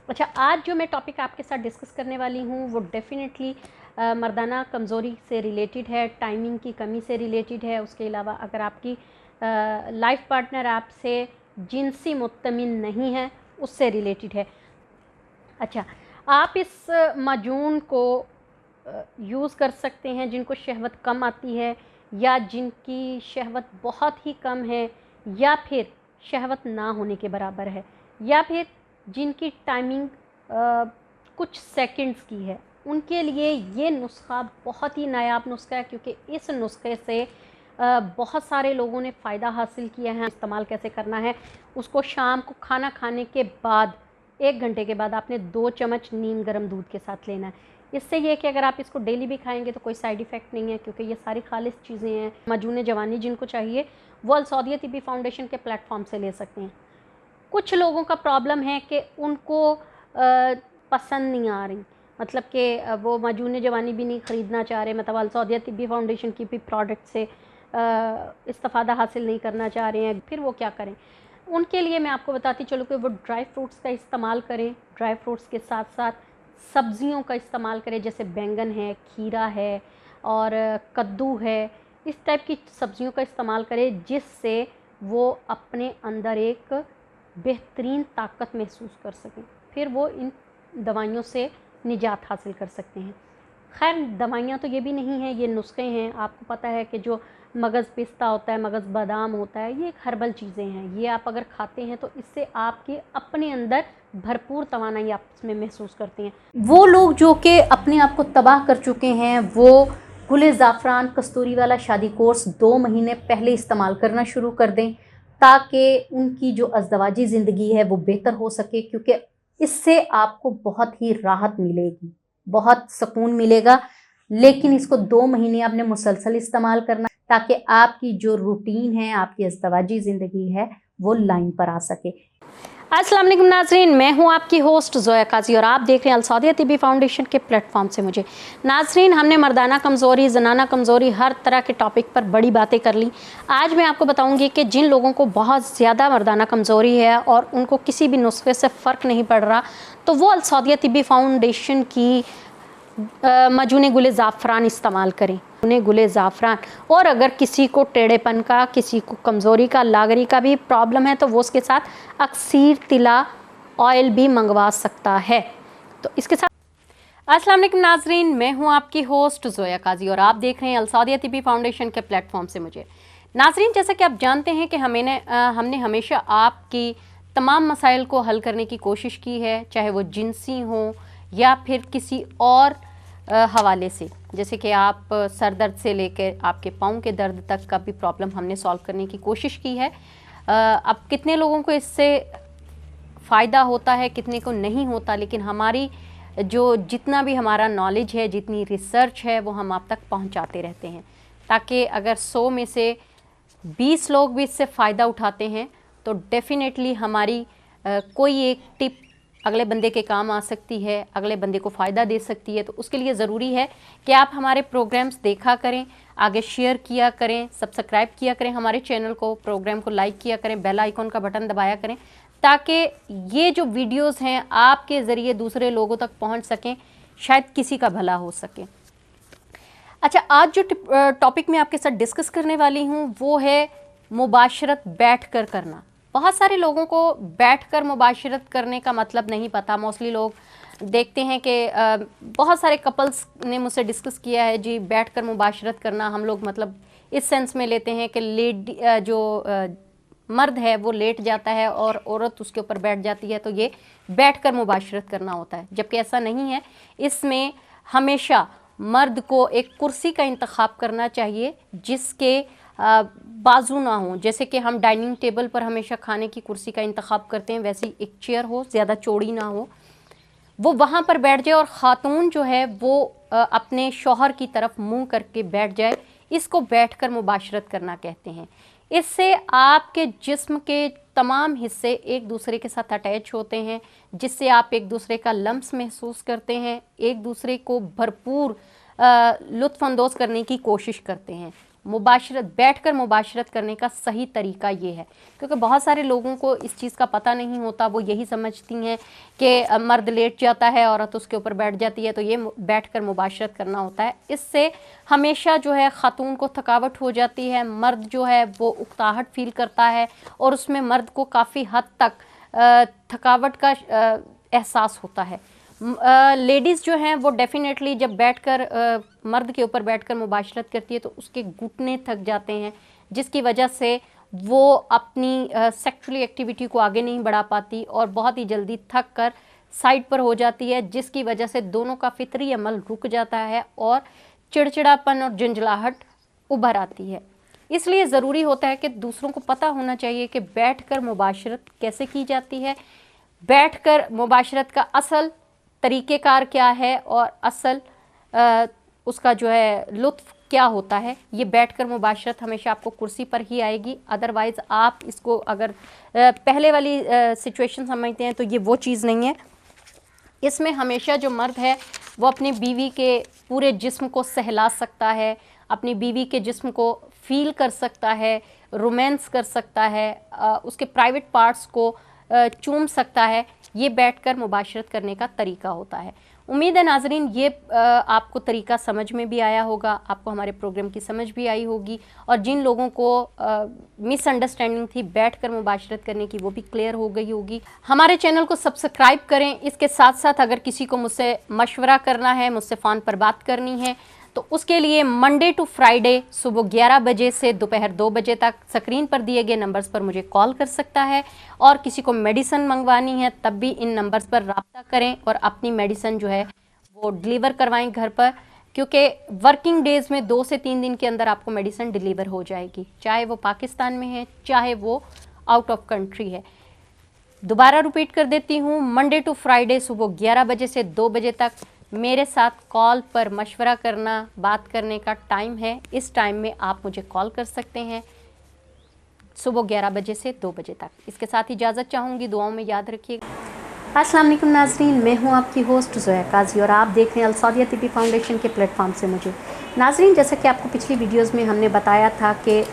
अच्छा, आज जो मैं टॉपिक आपके साथ डिस्कस करने वाली हूँ वो डेफ़िनेटली मर्दाना कमज़ोरी से रिलेटेड है, टाइमिंग की कमी से रिलेटेड है। उसके अलावा अगर आपकी लाइफ पार्टनर आपसे जिनसी मुत्तमिन नहीं है, उससे रिलेटेड है। अच्छा, आप इस माजून को यूज़ कर सकते हैं जिनको शहवत कम आती है, या जिनकी शहवत बहुत ही कम है, या फिर शहवत ना होने के बराबर है, या फिर जिनकी टाइमिंग कुछ सेकंड्स की है। उनके लिए ये नुस्खा बहुत ही नायाब नुस्खा है, क्योंकि इस नुस्खे से बहुत सारे लोगों ने फ़ायदा हासिल किया है। इस्तेमाल कैसे करना है, उसको शाम को खाना खाने के बाद 1 घंटे के बाद आपने 2 चम्मच नीम गर्म दूध के साथ लेना है। इससे ये है कि अगर आप इसको डेली भी खाएंगे तो कोई साइड इफ़ेक्ट नहीं है, क्योंकि ये सारी खालिस चीज़ें हैं। माजून जवानी जिनको चाहिए वो अल सौदिया तिब्बी फाउंडेशन के प्लेटफॉर्म से ले सकते हैं। कुछ लोगों का प्रॉब्लम है कि उनको पसंद नहीं आ रही, मतलब कि वो माजून जवानी भी नहीं ख़रीदना चाह रहे, मतलब अल सौदिया तिब्बी फाउंडेशन की भी प्रोडक्ट से इस्तिफ़ादा हासिल नहीं करना चाह रहे हैं। फिर वो क्या करें? उनके लिए मैं आपको बताती चलूँ कि वो ड्राई फ्रूट्स का इस्तेमाल करें। ड्राई फ्रूट्स के साथ साथ सब्ज़ियों का इस्तेमाल करें, जैसे बैंगन है, खीरा है और कद्दू है। इस टाइप की सब्ज़ियों का इस्तेमाल करें, जिससे वो अपने अंदर एक बेहतरीन ताकत महसूस कर सकें। फिर वो इन दवाइयों से निजात हासिल कर सकते हैं। खैर, दवाइयाँ तो ये भी नहीं हैं, ये नुस्खे हैं। आपको पता है कि जो मगज़ पिस्ता होता है, मगज़ बादाम होता है, ये एक हर्बल चीज़ें हैं। ये आप अगर खाते हैं तो इससे आपके अपने अंदर भरपूर तवानाई आप इसमें महसूस करते हैं। वो लोग जो कि अपने आप को तबाह कर चुके हैं, वो गुले ज़ाफ़रान कस्तूरी वाला शादी कोर्स 2 महीने पहले इस्तेमाल करना शुरू कर दें, ताकि उनकी जो अज़दवाजी ज़िंदगी है वो बेहतर हो सके, क्योंकि इससे आपको बहुत ही राहत मिलेगी, बहुत सुकून मिलेगा। लेकिन इसको 2 महीने आपने मुसलसल इस्तेमाल करना, ताकि आपकी जो रूटीन है, आपकी अज़दवाजी ज़िंदगी है, वो लाइन पर आ सके। अस्सलाम वालेकुम नाज़रीन, मैं हूं आपकी होस्ट ज़ोया काजी और आप देख रहे हैं अल सौदिया तिब्बी फाउंडेशन के प्लेटफॉर्म से मुझे। नाज़रीन, हमने मर्दाना कमज़ोरी, ज़नाना कमज़ोरी, हर तरह के टॉपिक पर बड़ी बातें कर ली। आज मैं आपको बताऊंगी कि जिन लोगों को बहुत ज़्यादा मर्दाना कमज़ोरी है और उनको किसी भी नुस्खे से फ़र्क नहीं पड़ रहा, तो वो अल सौदिया तिब्बी फाउंडेशन की माजून गुले ज़ाफ़रान इस्तेमाल करें। उन्हें गुले ज़ाफ़रान, और अगर किसी को टेढ़ेपन का, किसी को कमज़ोरी का, लागरी का भी प्रॉब्लम है, तो वो उसके साथ अक्सीर तिला ऑयल भी मंगवा सकता है। तो इसके साथ अस्सलाम वालेकुम नाज़रीन, मैं हूं आपकी होस्ट ज़ोया काजी और आप देख रहे हैं अल सौदिया तिब्बी फाउंडेशन के प्लेटफॉर्म से मुझे। नाज़रीन, जैसा कि आप जानते हैं कि हमने हमेशा आपकी तमाम मसाइल को हल करने की कोशिश की है, चाहे वो जिनसी हों या फिर किसी और हवाले से। जैसे कि आप सर दर्द से लेकर आपके पाँव के दर्द तक का भी प्रॉब्लम हमने सॉल्व करने की कोशिश की है। अब कितने लोगों को इससे फ़ायदा होता है, कितने को नहीं होता, लेकिन हमारी जो जितना भी हमारा नॉलेज है, जितनी रिसर्च है, वो हम आप तक पहुंचाते रहते हैं, ताकि अगर 100 में से 20 लोग भी इससे फ़ायदा उठाते हैं तो डेफ़िनेटली हमारी कोई एक टिप अगले बंदे के काम आ सकती है, अगले बंदे को फ़ायदा दे सकती है। तो उसके लिए ज़रूरी है कि आप हमारे प्रोग्राम्स देखा करें, आगे शेयर किया करें, सब्सक्राइब किया करें हमारे चैनल को, प्रोग्राम को लाइक किया करें, बेल आइकॉन का बटन दबाया करें, ताकि ये जो वीडियोस हैं आपके ज़रिए दूसरे लोगों तक पहुंच सकें, शायद किसी का भला हो सके। अच्छा, आज जो टॉपिक मैं आपके साथ डिस्कस करने वाली हूँ वो है मुबाशरत बैठकर करना। बहुत सारे लोगों को बैठकर मुबाशरत करने का मतलब नहीं पता। मोस्टली लोग देखते हैं कि बहुत सारे कपल्स ने मुझसे डिस्कस किया है, जी बैठकर मुबाशरत करना हम लोग मतलब इस सेंस में लेते हैं कि मर्द है वो लेट जाता है और औरत उसके ऊपर बैठ जाती है, तो ये बैठकर मुबाशरत करना होता है, जबकि ऐसा नहीं है। इसमें हमेशा मर्द को एक कुर्सी का इंतखाब करना चाहिए जिसके बाजू ना हो। जैसे कि हम डाइनिंग टेबल पर हमेशा खाने की कुर्सी का इंतखाब करते हैं, वैसे एक चेयर हो, ज़्यादा चौड़ी ना हो, वो वहाँ पर बैठ जाए और ख़ातून जो है वो अपने शौहर की तरफ मुंह करके बैठ जाए। इसको बैठकर मुबाशरत करना कहते हैं। इससे आपके जिस्म के तमाम हिस्से एक दूसरे के साथ अटैच होते हैं, जिससे आप एक दूसरे का लम्स महसूस करते हैं, एक दूसरे को भरपूर लुत्फ़अंदोज़ करने की कोशिश करते हैं। मुबाशरत, बैठकर मुबाशरत करने का सही तरीका ये है। क्योंकि बहुत सारे लोगों को इस चीज़ का पता नहीं होता, वो यही समझती हैं कि मर्द लेट जाता है, औरत उसके ऊपर बैठ जाती है, तो ये बैठकर मुबाशरत करना होता है। इससे हमेशा जो है ख़ातून को थकावट हो जाती है, मर्द जो है वो उकताहट फील करता है, और उसमें मर्द को काफ़ी हद तक थकावट का एहसास होता है। लेडीज़ जो हैं वो डेफ़िनेटली जब बैठकर मर्द के ऊपर बैठकर मुबाशरत करती है तो उसके घुटने थक जाते हैं, जिसकी वजह से वो अपनी सेक्सुअली एक्टिविटी को आगे नहीं बढ़ा पाती और बहुत ही जल्दी थक कर साइड पर हो जाती है, जिसकी वजह से दोनों का फितरी अमल रुक जाता है और चिड़चिड़ापन और झंझलाहट उभर आती है। इसलिए ज़रूरी होता है कि दूसरों को पता होना चाहिए कि बैठकर मुबाशरत कैसे की जाती है, बैठकर मुबाशरत का असल तरीक़ेकार क्या है और असल उसका जो है लुत्फ़ क्या होता है। ये बैठकर मुबाशरत हमेशा आपको कुर्सी पर ही आएगी, अदरवाइज़ आप इसको अगर पहले वाली सिचुएशन समझते हैं तो ये वो चीज़ नहीं है। इसमें हमेशा जो मर्द है वो अपनी बीवी के पूरे जिस्म को सहला सकता है, अपनी बीवी के जिस्म को फील कर सकता है, रोमांस कर सकता है, उसके प्राइवेट पार्ट्स को चूम सकता है। ये बैठकर मुबाशरत करने का तरीका होता है। उम्मीद है नाजरीन ये आपको तरीका समझ में भी आया होगा, आपको हमारे प्रोग्राम की समझ भी आई होगी, और जिन लोगों को मिसअंडरस्टैंडिंग थी बैठकर मुबाशरत करने की वो भी क्लियर हो गई होगी। हमारे चैनल को सब्सक्राइब करें। इसके साथ साथ अगर किसी को मुझसे मशवरा करना है, मुझसे फ़ोन पर बात करनी है, तो उसके लिए मंडे टू फ्राइडे सुबह 11 बजे से दोपहर 2 बजे तक स्क्रीन पर दिए गए नंबर्स पर मुझे कॉल कर सकता है। और किसी को मेडिसिन मंगवानी है तब भी इन नंबर्स पर रब्ता करें और अपनी मेडिसिन जो है वो डिलीवर करवाएं घर पर, क्योंकि वर्किंग डेज़ में 2 से 3 दिन के अंदर आपको मेडिसिन डिलीवर हो जाएगी, चाहे वो पाकिस्तान में है चाहे वो आउट ऑफ कंट्री है। दोबारा रिपीट कर देती हूँ, मंडे टू फ्राइडे सुबह 11 बजे से 2 बजे तक मेरे साथ कॉल पर मशवरा करना, बात करने का टाइम है। इस टाइम में आप मुझे कॉल कर सकते हैं सुबह 11 बजे से 2 बजे तक। इसके साथ इजाज़त चाहूँगी, दुआओं में याद रखिएगा। अस्सलाम वालेकुम नाजरीन, मैं हूँ आपकी होस्ट ज़ोया काजी और आप देख रहे हैं अलसादिया तिब्बी फाउंडेशन के प्लेटफॉर्म से मुझे। नाजरीन, जैसा कि आपको पिछली वीडियोज़ में हमने बताया था कि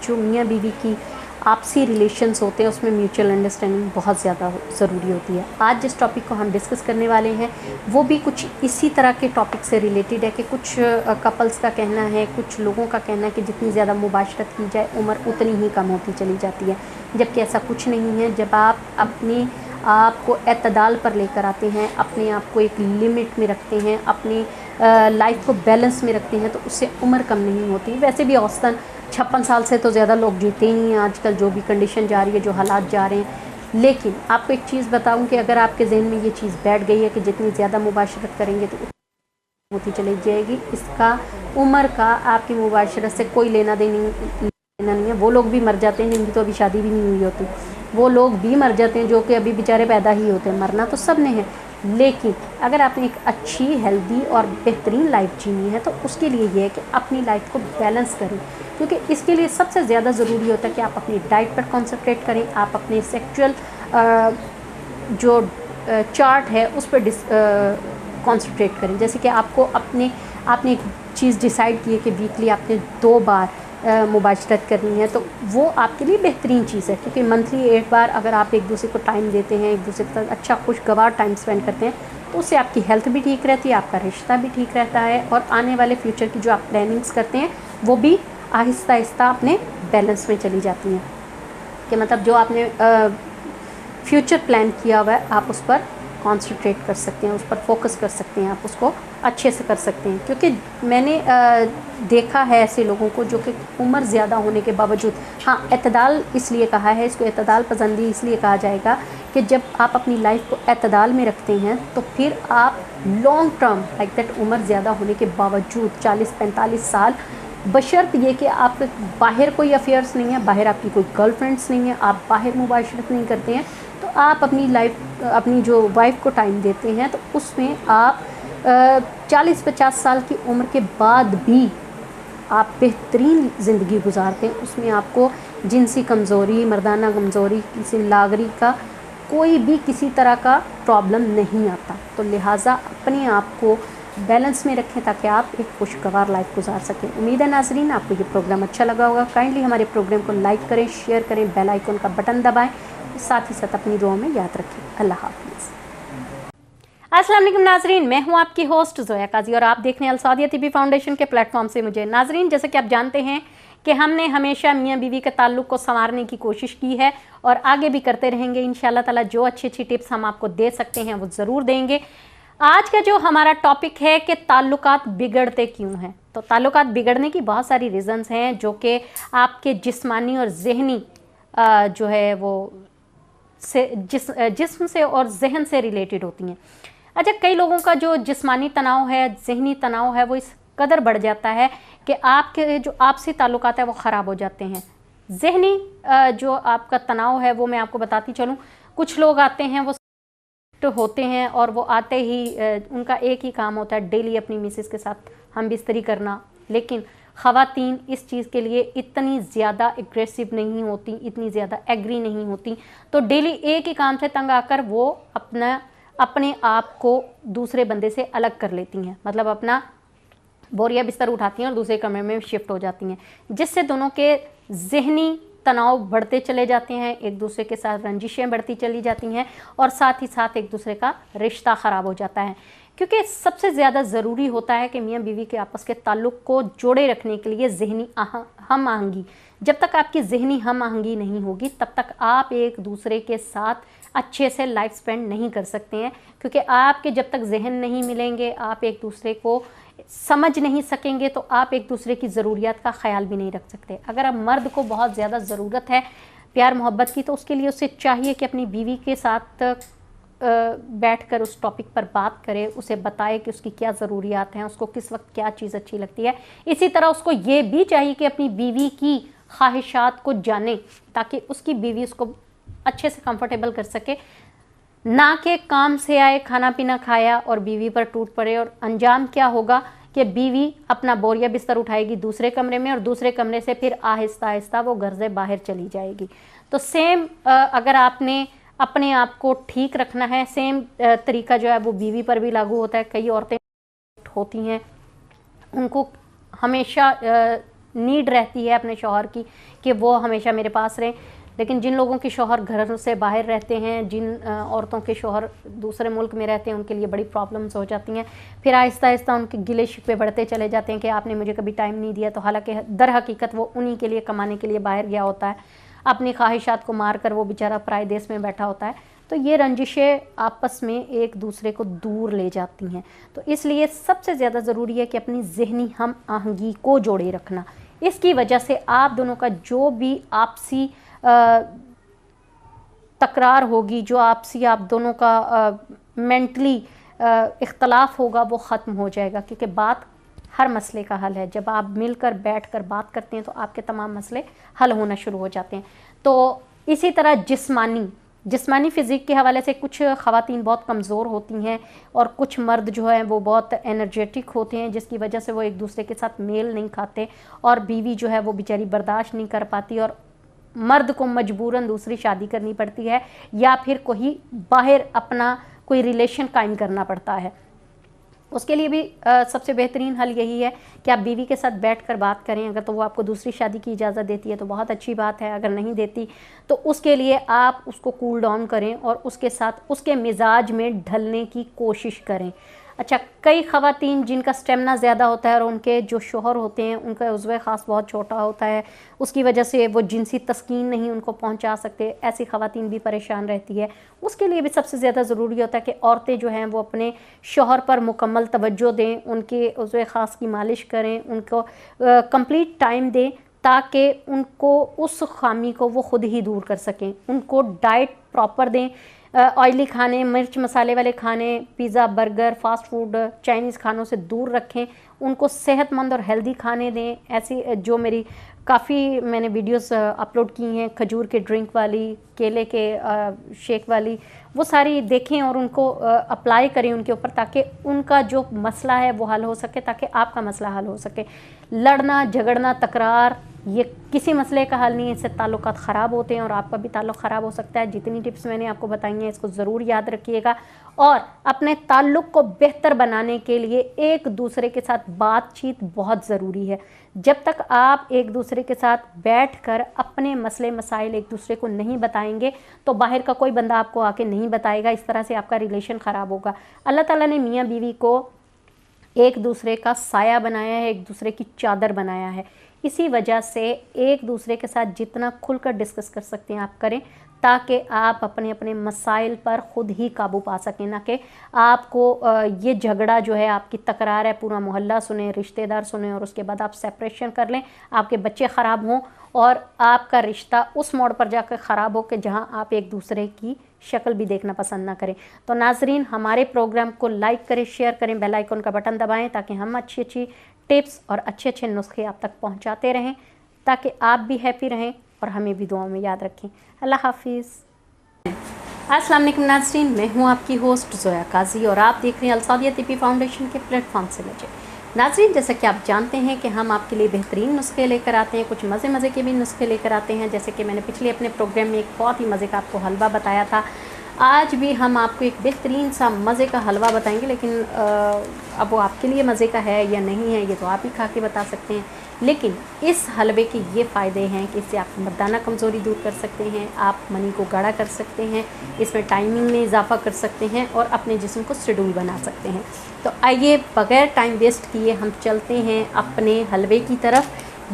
जो मियाँ बीवी की आपसी रिलेशंस होते हैं उसमें म्यूचुअल अंडरस्टैंडिंग बहुत ज़्यादा ज़रूरी होती है। आज जिस टॉपिक को हम डिस्कस करने वाले हैं वो भी कुछ इसी तरह के टॉपिक से रिलेटेड है कि कुछ कपल्स का कहना है, कुछ लोगों का कहना है कि जितनी ज़्यादा मुबाशरत की जाए उम्र उतनी ही कम होती चली जाती है, जबकि ऐसा कुछ नहीं है। जब आप अपने आप को एतदाल पर लेकर आते हैं, अपने आप को एक लिमिट में रखते हैं, अपनी लाइफ को बैलेंस में रखते हैं, तो उससे उम्र कम नहीं होती। वैसे भी औसतन 56 साल से तो ज़्यादा लोग जीते ही नहीं हैं आजकल, जो भी कंडीशन जा रही है, जो हालात जा रहे हैं। लेकिन आपको एक चीज़ बताऊं कि अगर आपके जहन में ये चीज़ बैठ गई है कि जितनी ज़्यादा मुबाशरत करेंगे तो होती चली जाएगी, इसका उम्र का आपकी मुबाशरत से कोई लेना देना नहीं है। वो लोग भी मर जाते हैं जिनकी तो अभी शादी भी नहीं हुई होती, वो लोग भी मर जाते हैं जो कि अभी बेचारे पैदा ही होते हैं। मरना तो सब ने है, लेकिन अगर आपने एक अच्छी, हेल्दी और बेहतरीन लाइफ जीनी है तो उसके लिए ये है कि अपनी लाइफ को बैलेंस करें, क्योंकि इसके लिए सबसे ज़्यादा ज़रूरी होता है कि आप अपनी डाइट पर कंसंट्रेट करें, आप अपने सेक्सुअल जो चार्ट है उस पर कंसंट्रेट करें। जैसे कि आपने एक चीज़ डिसाइड की है कि वीकली आपने 2 बार मुबाशरत करनी है, तो वो आपके लिए बेहतरीन चीज़ है, क्योंकि मंथली 1 बार अगर आप एक दूसरे को टाइम देते हैं, एक दूसरे के साथ अच्छा खुशगवार टाइम स्पेंड करते हैं, तो उससे आपकी हेल्थ भी ठीक रहती है, आपका रिश्ता भी ठीक रहता है, और आने वाले फ्यूचर की जो आप प्लानिंग्स करते हैं वो भी आहिस्ता आहिस्ता अपने बैलेंस में चली जाती हैं। कि मतलब जो आपने फ्यूचर प्लान किया हुआ है आप उस पर कंसंट्रेट कर सकते हैं, उस पर फोकस कर सकते हैं, आप उसको अच्छे से कर सकते हैं। क्योंकि मैंने देखा है ऐसे लोगों को जो कि उम्र ज़्यादा होने के बावजूद, हाँ, एतदाल इसलिए कहा है, इसको एतदाल पसंदी इसलिए कहा जाएगा कि जब आप अपनी लाइफ को एतदाल में रखते हैं तो फिर आप लॉन्ग टर्म लाइक दैट उम्र ज़्यादा होने के बावजूद 40-45 साल, बशर्त ये कि आप बाहर कोई अफेयर्स नहीं है, बाहर आपकी कोई गर्लफ्रेंड्स नहीं है, आप बाहर मुबाशरत नहीं करते हैं, तो आप अपनी लाइफ, अपनी जो वाइफ को टाइम देते हैं, तो उसमें आप 40-50 साल की उम्र के बाद भी आप बेहतरीन ज़िंदगी गुजारते हैं। उसमें आपको जिनसी कमज़ोरी, मर्दाना कमज़ोरी, किसी लागरी का कोई भी किसी तरह का प्रॉब्लम नहीं आता। तो लिहाजा अपने आप को बैलेंस में रखें ताकि आप एक खुशगवार लाइफ गुजार सकें। उम्मीद है नाजरीन आपको ये प्रोग्राम अच्छा लगा होगा। काइंडली हमारे प्रोग्राम को लाइक करें, शेयर करें, बेल आइकन का बटन दबाएं, साथ ही साथ अपनी दुआओं में याद रखें। अल्लाह हाफिज़। अस्सलाम वालेकुम नाजरीन, मैं हूं आपकी होस्ट जोया काजी और आप देख रहे हैं अल सऊदिया टीवी फाउंडेशन के प्लेटफॉर्म से मुझे। नाजरीन, जैसे कि आप जानते हैं कि हमने हमेशा मियाँ बीवी के ताल्लुक़ को संवारने की कोशिश की है और आगे भी करते रहेंगे इंशाल्लाह ताला। जो अच्छी अच्छी टिप्स हम आपको दे सकते हैं वो ज़रूर देंगे। आज का जो हमारा टॉपिक है कि ताल्लुकात बिगड़ते क्यों हैं। तो ताल्लुकात बिगड़ने की बहुत सारी रीज़न्स हैं जो कि आपके जिस्मानी और जहनी जो है वो जिस्म से और जहन से रिलेटेड होती हैं। अच्छा, कई लोगों का जो जिस्मानी तनाव है, जहनी तनाव है, वो इस कदर बढ़ जाता है कि आपके जो आपसी ताल्लुकात है वो ख़राब हो जाते हैं। जहनी जो आपका तनाव है वो मैं आपको बताती चलूँ। कुछ लोग आते हैं, वो होते हैं और वो आते ही उनका एक ही काम होता है डेली अपनी मिसेस के साथ हम बिस्तरी करना। लेकिन ख़वातीन इस चीज़ के लिए इतनी ज़्यादा एग्रेसिव नहीं होती, इतनी ज़्यादा एग्री नहीं होती। तो डेली एक ही काम से तंग आकर वो अपने आप को दूसरे बंदे से अलग कर लेती हैं, मतलब अपना बोरिया बिस्तर उठाती हैं और दूसरे कमरे में शिफ्ट हो जाती हैं, जिससे दोनों के जहनी तनाव बढ़ते चले जाते हैं, एक दूसरे के साथ रंजिशें बढ़ती चली जाती हैं और साथ ही साथ एक दूसरे का रिश्ता ख़राब हो जाता है। क्योंकि सबसे ज़्यादा ज़रूरी होता है कि मियाँ बीवी के आपस के ताल्लुक़ को जोड़े रखने के लिए जहनी हम आहंगी। जब तक आपकी जहनी हम आहंगी नहीं होगी तब तक आप एक दूसरे के साथ अच्छे से लाइफ स्पेंड नहीं कर सकते हैं। क्योंकि आपके जब तक जहन नहीं मिलेंगे, आप एक दूसरे को समझ नहीं सकेंगे, तो आप एक दूसरे की ज़रूरियात का ख्याल भी नहीं रख सकते। अगर अब मर्द को बहुत ज़्यादा ज़रूरत है प्यार मोहब्बत की, तो उसके लिए उसे चाहिए कि अपनी बीवी के साथ बैठकर उस टॉपिक पर बात करे, उसे बताए कि उसकी क्या ज़रूरियात हैं, उसको किस वक्त क्या चीज़ अच्छी लगती है। इसी तरह उसको ये भी चाहिए कि अपनी बीवी की ख्वाहिशात को जाने ताकि उसकी बीवी उसको अच्छे से कंफर्टेबल कर सके, ना कि काम से आए, खाना पीना खाया और बीवी पर टूट पड़े और अंजाम क्या होगा कि बीवी अपना बोरिया बिस्तर उठाएगी दूसरे कमरे में और दूसरे कमरे से फिर आहिस्ता आहिस्ता वो घर से बाहर चली जाएगी। तो सेम अगर आपने अपने आप को ठीक रखना है, सेम तरीका जो है वो बीवी पर भी लागू होता है। कई औरतें होती हैं, उनको हमेशा नीड रहती है अपने शौहर की कि वो हमेशा मेरे पास रहें। लेकिन जिन लोगों के शौहर घर से बाहर रहते हैं, जिन औरतों के शौहर दूसरे मुल्क में रहते हैं, उनके लिए बड़ी प्रॉब्लम्स हो जाती हैं। फिर आहिस्ता आहिस्ता उनके गिले शिकवे बढ़ते चले जाते हैं कि आपने मुझे कभी टाइम नहीं दिया। तो हालांकि दर हकीकत वो उन्हीं के लिए कमाने के लिए बाहर गया होता है, अपनी ख्वाहिशात को मार कर वो बेचारा पराए देश में बैठा होता है। तो ये रंजिशें आपस में एक दूसरे को दूर ले जाती हैं। तो इसलिए सबसे ज़्यादा ज़रूरी है कि अपनी जहनी हम आहंगी को जोड़े रखना। इसकी वजह से आप दोनों का जो भी आपसी तकरार होगी, जो आपसी आप दोनों का मेंटली इख्तलाफ होगा, वो ख़त्म हो जाएगा। क्योंकि बात हर मसले का हल है। जब आप मिलकर बैठकर बात करते हैं तो आपके तमाम मसले हल होना शुरू हो जाते हैं। तो इसी तरह जिस्मानी फ़िज़िक के हवाले से कुछ ख़वातीन बहुत कमज़ोर होती हैं और कुछ मर्द जो हैं वो बहुत एनर्जेटिक होते हैं, जिसकी वजह से वो एक दूसरे के साथ मेल नहीं खाते और बीवी जो है वो बेचारी बर्दाश्त नहीं कर पाती और मर्द को मजबूरन दूसरी शादी करनी पड़ती है या फिर कोई बाहर अपना कोई रिलेशन कायम करना पड़ता है। उसके लिए भी सबसे बेहतरीन हल यही है कि आप बीवी के साथ बैठकर बात करें। अगर तो वो आपको दूसरी शादी की इजाज़त देती है तो बहुत अच्छी बात है, अगर नहीं देती तो उसके लिए आप उसको कूल डाउन करें और उसके साथ उसके मिजाज में ढलने की कोशिश करें। अच्छा, कई ख़वातीन जिनका स्टेमिना ज़्यादा होता है और उनके जो शौहर होते हैं उनका उज़्व ख़ास बहुत छोटा होता है, उसकी वजह से वो जिनसी तस्कीन नहीं उनको पहुंचा सकते, ऐसी ख़वातीन भी परेशान रहती है। उसके लिए भी सबसे ज़्यादा ज़रूरी होता है कि औरतें जो हैं वो अपने शौहर पर मुकम्मल तवज्जो दें, उनके उज़्व ख़ास की मालिश करें, उनको कंप्लीट टाइम दें ताकि उनको उस खामी को वो ख़ुद ही दूर कर सकें। उनको डाइट प्रॉपर दें, ऑयली खाने, मिर्च मसाले वाले खाने, pizza, burger, fast food, Chinese खानों से दूर रखें। उनको सेहतमंद और हेल्दी खाने दें। ऐसी जो मेरी काफ़ी मैंने वीडियोस अपलोड की हैं, खजूर के ड्रिंक वाली, केले के शेक वाली, वो सारी देखें और उनको अप्लाई करें उनके ऊपर ताकि उनका जो मसला है वो हल हो सके, ताकि आपका मसला हल हो सके। लड़ना झगड़ना, तकरार ये किसी मसले का हल नहीं है, इससे ताल्लुकात ख़राब होते हैं और आपका भी ताल्लुक़ ख़राब हो सकता है। जितनी टिप्स मैंने आपको बताई हैं इसको ज़रूर याद रखिएगा और अपने ताल्लुक़ को बेहतर बनाने के लिए एक दूसरे के साथ बातचीत बहुत ज़रूरी है। जब तक आप एक दूसरे के साथ बैठकर अपने मसले मसाइल एक दूसरे को नहीं बताएंगे तो बाहर का कोई बंदा आपको आके नहीं बताएगा, इस तरह से आपका रिलेशन ख़राब होगा। अल्लाह ताला ने मियाँ बीवी को एक दूसरे का साया बनाया है, एक दूसरे की चादर बनाया है। इसी वजह से एक दूसरे के साथ जितना खुलकर डिस्कस कर सकते हैं आप करें, ताकि आप अपने अपने मसाइल पर ख़ुद ही काबू पा सकें, ना कि आपको ये झगड़ा जो है, आपकी तकरार है, पूरा मोहल्ला सुने, रिश्तेदार सुने और उसके बाद आप सेपरेशन कर लें, आपके बच्चे ख़राब हों और आपका रिश्ता उस मोड़ पर जाकर ख़राब हो कि जहां आप एक दूसरे की शक्ल भी देखना पसंद ना करें। तो नाजरीन, हमारे प्रोग्राम को लाइक करें, शेयर करें, बेल आइकन का बटन दबाएं ताकि हम अच्छी अच्छी टिप्स और अच्छे अच्छे नुस्खे आप तक पहुंचाते रहें, ताकि आप भी हैप्पी रहें और हमें भी दुआओं में याद रखें। अल्लाह हाफिज़। अस्सलाम वालेकुम नाज़रीन, मैं हूं आपकी होस्ट ज़ोया काजी और आप देख रहे हैं अलसादिया तिब्बी फाउंडेशन के प्लेटफॉर्म से मुझे। नाज़रीन, जैसा कि आप जानते हैं कि हम आपके लिए बेहतरीन नुस्खे लेकर आते हैं, कुछ मज़े के भी नुस्खे लेकर आते हैं। जैसे कि मैंने पिछले अपने प्रोग्राम में एक बहुत ही मज़े का आपको हलवा बताया था, आज भी हम आपको एक बेहतरीन सा मज़े का हलवा बताएंगे, लेकिन अब वो आपके लिए मज़े का है या नहीं है ये तो आप ही खा के बता सकते हैं। लेकिन इस हलवे के ये फ़ायदे हैं कि इससे आप मर्दाना कमज़ोरी दूर कर सकते हैं, आप मनी को गाढ़ा कर सकते हैं, इसमें टाइमिंग में इजाफ़ा कर सकते हैं और अपने जिस्म को शेड्यूल बना सकते हैं। तो आइए बग़ैर टाइम वेस्ट किए हम चलते हैं अपने हलवे की तरफ।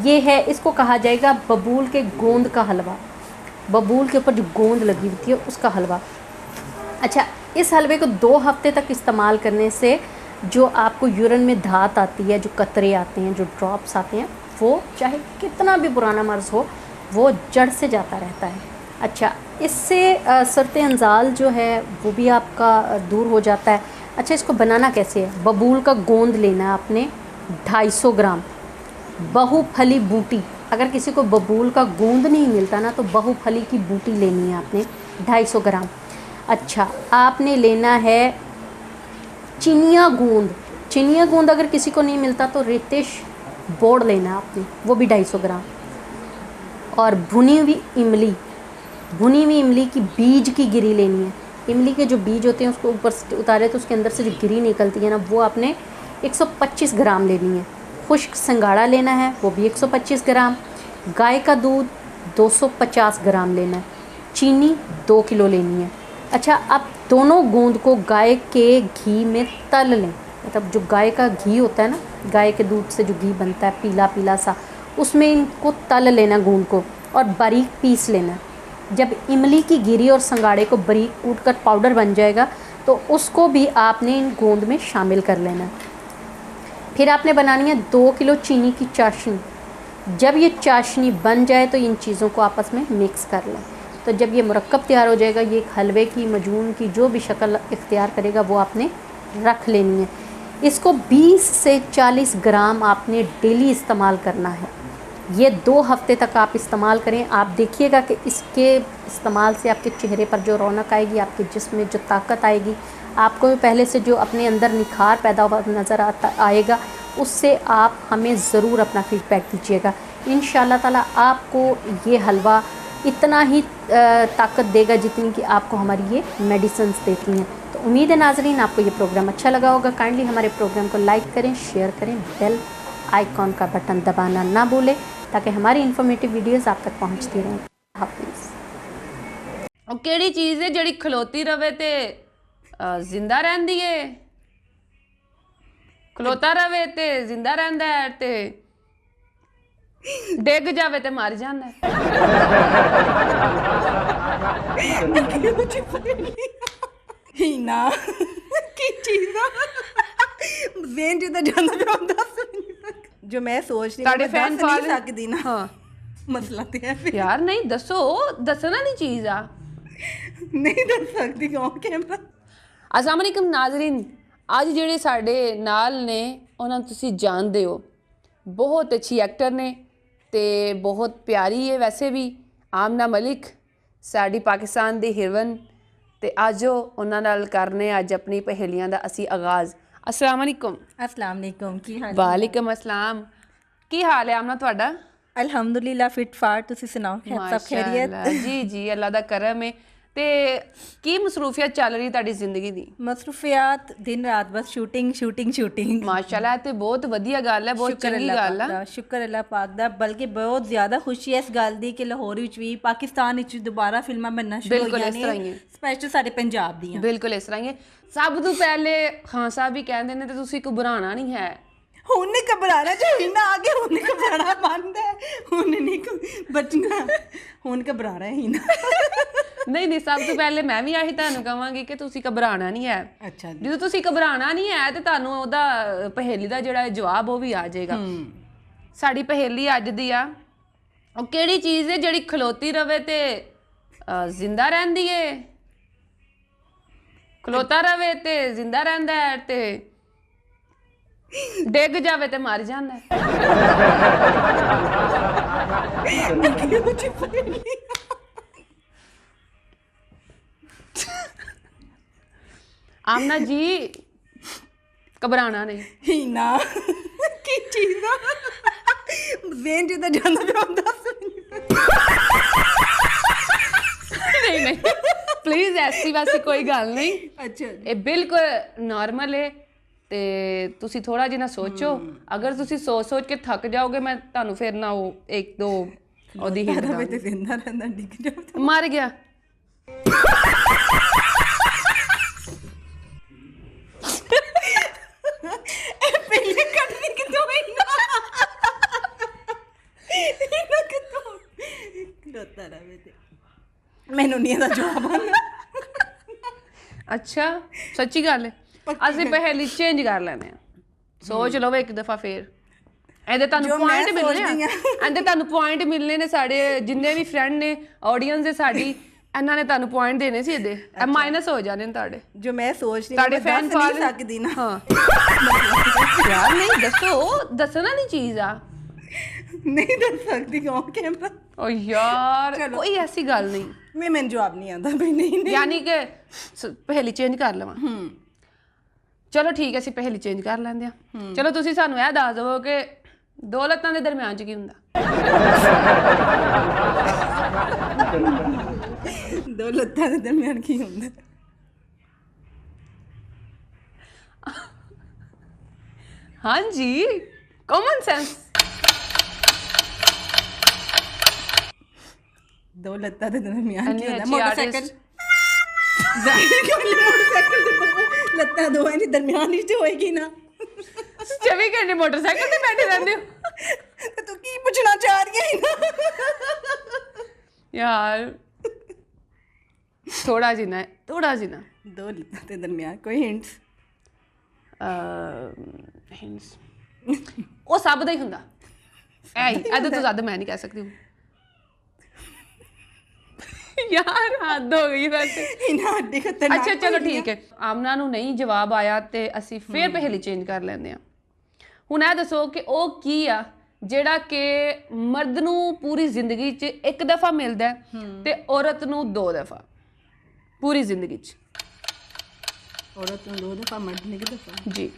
ये है, इसको कहा जाएगा बबूल के गोंद का हलवा, बबूल के ऊपर जो गोंद लगी होती है उसका हलवा। अच्छा, इस हलवे को 2 हफ्ते तक इस्तेमाल करने से जो आपको यूरिन में धात आती है, जो कतरे आते हैं, जो ड्रॉप्स आते हैं, वो चाहे कितना भी पुराना मर्ज़ हो वो जड़ से जाता रहता है। अच्छा, इससे सरते अंजाल जो है वो भी आपका दूर हो जाता है। अच्छा, इसको बनाना कैसे है? बबूल का गोंद लेना है आपने 250 ग्राम, बहुफली बूटी, अगर किसी को बबूल का गोंद नहीं मिलता ना तो बहुफली की बूटी लेनी है आपने 250 ग्राम। अच्छा, आपने लेना है चिनिया गोंद, चिनिया गोंद अगर किसी को नहीं मिलता तो रितेश बोर्ड लेना आपने, वो भी 250 ग्राम। और भुनी हुई इमली, भुनी हुई इमली की बीज की गिरी लेनी है। इमली के जो बीज होते हैं उसको ऊपर से उतारे तो उसके अंदर से जो गिरी निकलती है ना, वो आपने 125 ग्राम लेनी है। खुश्क सिंगाड़ा लेना है, वो भी 125 ग्राम। गाय का दूध 250 ग्राम लेना है। चीनी 2 किलो लेनी है। अच्छा, आप दोनों गोंद को गाय के घी में तल लें, मतलब जो गाय का घी होता है ना, गाय के दूध से जो घी बनता है पीला पीला सा, उसमें इनको तल लेना गोंद को और बारीक पीस लेना। जब इमली की गिरी और संगाड़े को बारीक कूट कर पाउडर बन जाएगा तो उसको भी आपने इन गोंद में शामिल कर लेना। फिर आपने बनानी है 2 किलो चीनी की चाशनी। जब ये चाशनी बन जाए तो इन चीज़ों को आपस में मिक्स कर लें। तो जब ये मुरक्कब तैयार हो जाएगा, ये एक हलवे की मजून की जो भी शक्ल इख्तियार करेगा वो आपने रख लेनी है। इसको 20 से 40 ग्राम आपने डेली इस्तेमाल करना है। ये 2 हफ्ते तक आप इस्तेमाल करें। आप देखिएगा कि इसके इस्तेमाल से आपके चेहरे पर जो रौनक आएगी, आपके जिस्म में जो ताकत आएगी, आपको पहले से जो अपने अंदर निखार पैदा हुआ नज़र आएगा, उससे आप हमें ज़रूर अपना फीडबैक दीजिएगा। इंशाअल्लाह ताला आपको ये हलवा इतना ही ताकत देगा जितनी कि आपको हमारी ये मेडिसिन्स देती हैं। तो उम्मीद है नाजरीन आपको ये प्रोग्राम अच्छा लगा होगा। काइंडली हमारे प्रोग्राम को लाइक करें, शेयर करें, बेल आइकॉन का बटन दबाना ना भूलें ताकि हमारी इन्फॉर्मेटिव वीडियोस आप तक पहुंचती रहें। हाफिज़। ਉਹ ਕਿਹੜੀ ਚੀਜ਼ ਹੈ ਜਿਹੜੀ ਖਲੋਤੀ ਰਵੇ ਤੇ ਜ਼ਿੰਦਾ ਰਹਿੰਦੀ ਹੈ, ਖਲੋਤਾ ਰਵੇ ਤੇ ਜ਼ਿੰਦਾ ਰਹਿੰਦਾ ਹੈ ਤੇ ਡਿੱਗ ਜਾਵੇ ਤੇ ਮਰ ਜਾਂਦਾ ਹੈ। ਹੀਨਾ ਕੀ ਚੀਜ਼ ਦਾ ਵੇਨ ਜਿੱਦਾਂ ਜਾਂਦਾ ਪਿਆ ਦੱਸ ਜੋ ਮੈਂ ਸੋਚ ਰਹੀ ਤੁਹਾਡੇ ਫੈਨ ਨਹੀਂ ਸਕਦੀ ਨਾ। ਹਾਂ, ਮਸਲਾ ਤੇ ਹੈ ਯਾਰ ਨਹੀਂ ਦੱਸੋ, ਦੱਸਣਾ ਨਹੀਂ ਚੀਜ਼ ਆ, ਨਹੀਂ ਦੱਸ ਸਕਦੀ ਕਿਉਂ ਕੈਮਰਾ। अस्सलाम वालेकुम नाज़रीन, ਅੱਜ ਜਿਹੜੇ ਸਾਡੇ ਨਾਲ ਨੇ ਉਹਨਾਂ ਨੂੰ ਤੁਸੀਂ ਜਾਣਦੇ ਹੋ, ਬਹੁਤ ਅੱਛੀ ਐਕਟਰ ਨੇ ਤੇ ਬਹੁਤ ਪਿਆਰੀ ਹੈ ਵੈਸੇ ਵੀ, ਆਮਨਾ ਮਲਿਕ ਸਾਡੀ ਪਾਕਿਸਤਾਨ ਦੀ ਹੀਰੋਇਨ। ਤੇ ਅੱਜ ਉਹਨਾਂ ਨਾਲ ਕਰਨੇ ਅੱਜ ਆਪਣੀ ਪਹੇਲੀਆਂ ਦਾ ਅਸੀਂ ਆਗਾਜ਼। अस्सलाम वालेकुम। अस्सलाम वालेकुम, ਕੀ ਹਾਲ? वालेकुम अस्सलाम। ਕੀ ਹਾਲ ਹੈ ਆਮਨਾ ਤੁਹਾਡਾ? ਅਲਹਮਦੁਲਿਲਾ ਫਿਟ ਫਾਟ, ਤੁਸੀਂ ਸੁਣਾਓ ਸਭ ਖੈਰੀਅਤ? ਮਾਸ਼ਾਅੱਲਾ ਜੀ ਜੀ, ਅੱਲਾ ਦਾ ਕਰਮ ਹੈ। ਤੇ ਕੀ ਮਸਰੂਫੀਅਤ ਚੱਲ ਰਹੀ ਤੁਹਾਡੀ ਜ਼ਿੰਦਗੀ ਦੀ? ਮਸਰੂਫੀਅਤ ਦਿਨ ਰਾਤ ਬਸ ਸ਼ੂਟਿੰਗ ਸ਼ੂਟਿੰਗ ਸ਼ੂਟਿੰਗ। ਮਾਸ਼ਾਅੱਲਾ, ਤੇ ਬਹੁਤ ਵਧੀਆ ਗੱਲ ਹੈ, ਬਹੁਤ ਚੰਗੀ ਗੱਲ ਆ। ਸ਼ੁਕਰ ਅੱਲਾਹ ਪਾਕ ਦਾ, ਬਲਕਿ ਬਹੁਤ ਜ਼ਿਆਦਾ ਖੁਸ਼ੀ ਹੈ ਇਸ ਗੱਲ ਦੀ ਕਿ ਲਾਹੌਰ ਵਿੱਚ ਵੀ ਪਾਕਿਸਤਾਨ ਵਿੱਚ ਦੁਬਾਰਾ ਫਿਲਮਾਂ ਬਣਨਾ ਸ਼ੁਰੂ ਹੋਈਆਂ ਨੇ, ਸਪੈਸ਼ਲ ਸਾਡੇ ਪੰਜਾਬ ਦੀਆਂ। ਬਿਲਕੁਲ ਇਸ ਤਰ੍ਹਾਂ ਹੀ ਹੈ। ਸਭ ਤੋਂ ਪਹਿਲੇ ਖਾਨ ਸਾਹਿਬ ਵੀ ਕਹਿੰਦੇ ਨੇ ਤੇ ਤੁਸੀਂ ਘਬਰਾਉਣਾ ਨਹੀਂ ਹੈ। ਹੁਣ ਨਹੀਂ ਘਬਰਾਣਾ ਚਾਹੀਦਾ, ਨਾ ਆਗੇ ਹੁਣ ਘਬਰਾਣਾ ਬੰਦ ਹੈ, ਹੁਣ ਨਹੀਂ ਬਚਣਾ, ਹੁਣ ਘਬਰਾਣਾ ਹੀ ਨਾ। ਨਹੀਂ ਨਹੀਂ, ਸਭ ਤੋਂ ਪਹਿਲੇ ਮੈਂ ਵੀ ਆਹੀ ਤੁਹਾਨੂੰ ਕਹਾਂਗੀ ਕਿ ਤੁਸੀਂ ਘਬਰਾਉਣਾ ਨਹੀਂ ਹੈ। ਅੱਛਾ, ਜਦੋਂ ਤੁਸੀਂ ਘਬਰਾਉਣਾ ਨਹੀਂ ਹੈ ਤੇ ਤੁਹਾਨੂੰ ਉਹਦਾ ਪਹੇਲੀ ਦਾ ਜਿਹੜਾ ਜਵਾਬ ਉਹ ਵੀ ਆ ਜਾਏਗਾ। ਸਾਡੀ ਪਹੇਲੀ ਅੱਜ ਦੀ ਆ, ਉਹ ਕਿਹੜੀ ਚੀਜ਼ ਹੈ ਜਿਹੜੀ ਖਲੋਤੀ ਰਵੇ ਤੇ ਜ਼ਿੰਦਾ ਰਹਿੰਦੀ ਏ? ਖਲੋਤਾ ਰਵੇ ਤੇ ਜ਼ਿੰਦਾ ਰਹਿੰਦਾ ਹੈ, ਤੇ ਡਿੱਗ ਜਾਵੇ ਤੇ ਮਰ ਜਾਂਦਾ ਹੈ। ਆਮਨਾ ਜੀ, ਘਬਰਾਣਾ ਨਹੀਂ। ਹੀ ਨਾ ਕੀ ਚੀਜ਼ ਦਾ ਵੇਨ ਜਿੱਦਾਂ ਜਾਂਦਾ ਪਿਆ ਹੁੰਦਾ। ਨਹੀਂ ਨਹੀਂ, ਪਲੀਜ਼ ਐਸੀ ਵੈਸੀ ਕੋਈ ਗੱਲ ਨਹੀਂ। ਅੱਛਾ, ਇਹ ਬਿਲਕੁਲ ਨਾਰਮਲ ਹੈ। ਤੇ ਤੁਸੀਂ ਥੋੜਾ ਜਿਹਾ ਸੋਚੋ, ਅਗਰ ਤੁਸੀਂ ਸੋਚ ਕੇ ਥੱਕ ਜਾਓਗੇ ਮੈਂ ਤੁਹਾਨੂੰ ਫਿਰ ਨਾ ਉਹ ਇੱਕ ਦੋ ਉਹਦੀ ਹੀ ਤੇ ਜ਼ਿੰਦਾ ਰਹਿੰਦਾ ਡਿੱਗ ਜਾਂਦਾ, ਮਰ ਗਿਆ। ਪਹਿਲੇ ਕੱਢਣੀ ਕਿਦੋਂ ਇਹਨਾਂ ਕਿਦੋਂ ਖਲੋਤਾ ਰਵੇ ਤੇ ਮੈਨੂੰ ਨਹੀਂ ਇਹਦਾ ਜਵਾਬ ਆਉਂਦਾ। ਅੱਛਾ, ਸੱਚੀ ਗੱਲ ਹੈ। ਅਸੀਂ ਪਹੇਲੀ ਚੇਂਜ ਕਰ ਲੈਂਦੇ ਹਾਂ। ਸੋਚ ਲਓ ਇੱਕ ਦਫਾ ਫੇਰ। ਇਹਦੇ ਤੁਹਾਨੂੰ ਪੁਆਇੰਟ ਮਿਲਨੇ ਆ, ਇਹਦੇ ਤੁਹਾਨੂੰ ਪੁਆਇੰਟ ਮਿਲਨੇ ਨੇ। ਸਾਡੇ ਜਿੰਨੇ ਵੀ ਫਰੈਂਡ ਨੇ, ਆਡੀਅנס ਹੈ ਸਾਡੀ, ਇਹਨਾਂ ਨੇ ਤੁਹਾਨੂੰ ਪੁਆਇੰਟ ਦੇਣੇ ਸੀ। ਇਹਦੇ ਇਹ ਮਾਈਨਸ ਹੋ ਜਾਣੇ ਨੇ ਤੁਹਾਡੇ, ਜੋ ਮੈਂ ਸੋਚ ਰਹੀ ਤੁਹਾਡੇ ਫੈਨ ਨਹੀਂ ਸਕਦੀ ਨਾ। ਹਾਂ ਯਾਰ, ਨਹੀਂ ਦੱਸੋ, ਦੱਸਣਾ ਨਹੀਂ ਚੀਜ਼ ਆ, ਨਹੀਂ ਦੱਸ ਸਕਦੀ ਕਿਉਂ ਕੈਮਰਾ। ਓ ਯਾਰ, ਕੋਈ ਐਸੀ ਗੱਲ ਨਹੀਂ। ਮੈਨੂੰ ਜਵਾਬ ਨਹੀਂ ਆਉਂਦਾ ਬਈ। ਨਹੀਂ ਯਾਨੀ ਕਿ ਪਹੇਲੀ ਚੇਂਜ ਕਰ ਲਵਾਂ? ਚਲੋ ਠੀਕ ਹੈ, ਅਸੀਂ ਪਹੇਲੀ ਚੇਂਜ ਕਰ ਲੈਂਦੇ ਹਾਂ। ਚਲੋ ਤੁਸੀਂ ਸਾਨੂੰ ਇਹ ਦੱਸ ਦਿਓ ਕਿ ਦੋ ਲੱਤਾਂ ਦੇ ਦਰਮਿਆਨ ਚ ਕੀ ਹੁੰਦਾ? ਦੋ ਲੱਤਾਂ ਦੇ ਦਰਮਿਆਨ ਕੀ ਹੁੰਦਾ? ਹਾਂਜੀ, ਕਾਮਨ ਸੈਂਸ। ਦੋ ਲੱਤਾਂ ਦੇ ਦਰਮਿਆਨ ਕੀ ਹੁੰਦਾ? ਅੱਛੀ ਮੋਟਰਸਾਈਕਲ। ਜ਼ਾਹਿਰ ਕਿਉਂ ਨਹੀਂ? ਮੋਟਰਸਾਈਕਲ ਤੇ ਲੱਤਾਂ ਦੋ ਇਹਦੇ ਦਰਮਿਆਨ ਹੀ ਤੇ ਹੋਏਗੀ ਨਾ। 24 ਘੰਟੇ ਮੋਟਰਸਾਈਕਲ ਤੇ ਬੈਠੇ ਰਹਿੰਦੇ ਹੋ? ਤੇ ਤੂੰ ਕੀ ਪੁੱਛਣਾ ਚਾਹ ਰਹੀ ਹੈ ਯਾਰ, ਥੋੜਾ ਜਿਹਾ ਥੋੜਾ ਜਿਹਾ। ਦੋ ਲੱਤਾਂ ਦੇ ਦਰਮਿਆਨ ਕੋਈ ਹਿੰਟਸ? ਹਿੰਟਸ ਉਹ ਸਭ ਦਾ ਹੀ ਹੁੰਦਾ। ਇਹਦੇ ਤੋਂ ਜ਼ਿਆਦਾ ਮੈਂ ਨਹੀਂ ਕਹਿ ਸਕਦੀ। ਯਾਰ ਹੱਦ ਹੋ ਗਈ ਵੈਸੇ। ਅੱਛਾ ਚਲੋ ਠੀਕ ਹੈ। ਆਮਨਾ ਨੂੰ ਨਹੀਂ ਜਵਾਬ ਆਇਆ ਤੇ ਅਸੀਂ ਫੇਰ ਪਹੇਲੀ ਚੇਂਜ ਕਰ ਲੈਂਦੇ ਹਾਂ। ਹੁਣ ਇਹ ਦੱਸੋ ਕਿ ਉਹ ਕੀ ਆ ਜਿਹੜਾ ਕਿ ਮਰਦ ਨੂੰ ਪੂਰੀ ਜ਼ਿੰਦਗੀ 'ਚ ਇੱਕ ਦਫਾ ਮਿਲਦਾ ਤੇ ਔਰਤ ਨੂੰ 2 ਦਫਾ ਪੂਰੀ ਜ਼ਿੰਦਗੀ 'ਚ? ਔਰਤ ਨੂੰ 2 ਦਫਾ, ਮਰਦ ਨੂੰ 1 ਦਫਾ ਜੀ।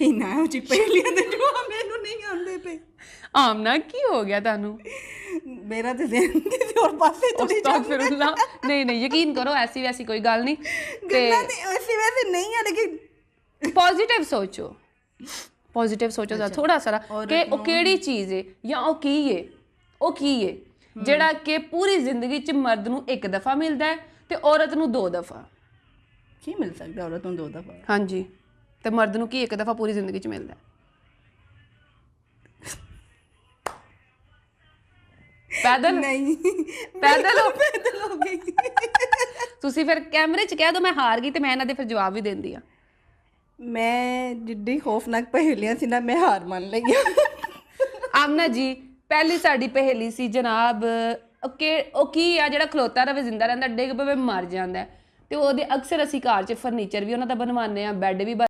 ਹੀ ਨਾ ਉਹ ਜੀ ਪਹਿਲੀਆਂ ਦੇ ਜਵਾਬ ਮੈਨੂੰ ਨਹੀਂ ਆਉਂਦੇ ਪਏ। ਆਮਨਾ ਕੀ ਹੋ ਗਿਆ ਤੁਹਾਨੂੰ? ਮੇਰਾ ਤੇ ਜ਼ਿਹਨ ਕਿਸੇ ਹੋਰ ਪਾਸੇ ਥੋੜੀ ਅਸਤਗਫਿਰੁੱਲਾਹ। ਨਹੀਂ ਨਹੀਂ, ਯਕੀਨ ਕਰੋ, ਐਸੀ ਵੈਸੀ ਕੋਈ ਗੱਲ ਨਹੀਂ। ਤੇ ਐਸੀ ਵੈਸੇ ਨਹੀਂ ਹੈ, ਲੇਕਿਨ ਪੋਜ਼ਿਟਿਵ ਸੋਚੋ, ਪੋਜ਼ਿਟਿਵ ਸੋਚੋ ਥੋੜਾ ਸਾਰਾ ਕਿ ਉਹ ਕਿਹੜੀ ਚੀਜ਼ ਹੈ ਜਾਂ ਉਹ ਕੀ ਹੈ। ਉਹ ਕੀ ਹੈ ਜਿਹੜਾ ਕਿ ਪੂਰੀ ਜ਼ਿੰਦਗੀ 'ਚ ਮਰਦ ਨੂੰ 1 ਦਫਾ ਮਿਲਦਾ ਹੈ ਤੇ ਔਰਤ ਨੂੰ 2 ਦਫਾ? ਕੀ ਮਿਲ ਸਕਦਾ ਔਰਤ ਨੂੰ 2 ਦਫਾ? ਹਾਂਜੀ, ਤੇ ਮਰਦ ਨੂੰ ਕੀ 1 ਦਫਾ ਪੂਰੀ ਜ਼ਿੰਦਗੀ 'ਚ ਮਿਲਦਾ? ਪੈਦਲ? ਨਹੀਂ, ਪੈਦਲ ਹੋ ਗਈ। ਤੁਸੀਂ ਫਿਰ ਕੈਮਰੇ 'ਚ ਕਹਿ ਦਿਓ ਮੈਂ ਹਾਰ ਗਈ ਤੇ ਮੈਂ ਇਹਨਾਂ ਦੇ ਫਿਰ ਜਵਾਬ ਵੀ ਦਿੰਦੀ ਆ। ਮੈਂ ਜਿੱਡੀ ਖੌਫਨਾਕ ਪਹੇਲੀਆਂ ਸੀ ਨਾ, ਮੈਂ ਹਾਰ ਮੰਨ ਲਈ। ਆਮਨਾ ਜੀ, ਪਹਿਲੀ ਸਾਡੀ ਪਹੇਲੀ ਸੀ ਜਨਾਬ, ਉਹ ਕੀ ਆ ਜਿਹੜਾ ਖਲੋਤਾ ਰਵੇ ਜ਼ਿੰਦਾ ਰਹਿੰਦਾ, ਡਿੱਗ ਪਵੇ ਮਰ ਜਾਂਦਾ? ਤੇ ਉਹਦੇ ਅਕਸਰ ਅਸੀਂ ਘਰ 'ਚ ਫਰਨੀਚਰ ਵੀ ਉਹਨਾਂ ਦਾ ਬਣਵਾਉਂਦੇ ਹਾਂ, ਬੈੱਡ ਵੀ